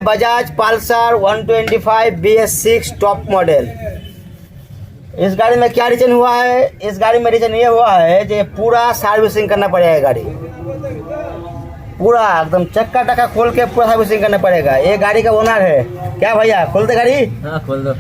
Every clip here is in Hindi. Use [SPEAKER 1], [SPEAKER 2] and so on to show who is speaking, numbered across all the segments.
[SPEAKER 1] Bajaj Pulsar 125 BS6 top model. इस गाड़ी में क्या रीजन हुआ है? इस गाड़ी में रीजन ये हुआ है कि पूरा सर्विसिंग करना पड़ेगा। गाड़ी पूरा एकदम चक्का टक्का खोल के पूरा सर्विसिंग करना पड़ेगा। ये गाड़ी का ओनर है क्या भैया? खोल दे गाड़ी।
[SPEAKER 2] हाँ खोल दो।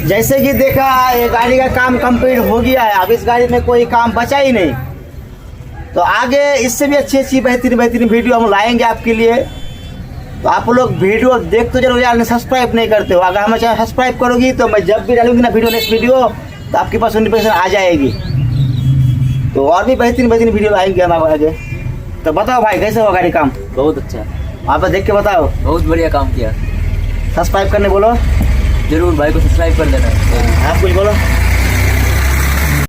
[SPEAKER 1] जैसे कि देखा, ये गाड़ी का काम कंप्लीट हो गया है। अब इस गाड़ी में कोई काम बचा ही नहीं। तो आगे इससे भी अच्छी अच्छी बेहतरीन वीडियो हम लाएंगे आपके लिए। तो आप लोग वीडियो देख तो जरूर यार, सब्सक्राइब नहीं करते हो। अगर हमारे चैनल सब्सक्राइब करोगी तो मैं जब भी डालूंगी ना वीडियो, नेक्स्ट वीडियो, तो आपके पास नोटिफिकेशन आ जाएगी। तो और भी बेहतरीन वीडियो लाएंगे हम आगे। तो बताओ भाई, कैसे हो गाड़ी काम?
[SPEAKER 2] बहुत अच्छा।
[SPEAKER 1] आप देख के बताओ।
[SPEAKER 2] बहुत बढ़िया काम किया।
[SPEAKER 1] सब्सक्राइब करने बोलो।
[SPEAKER 2] जरूर भाई को सब्सक्राइब कर देना।
[SPEAKER 1] आप कुछ बोलो।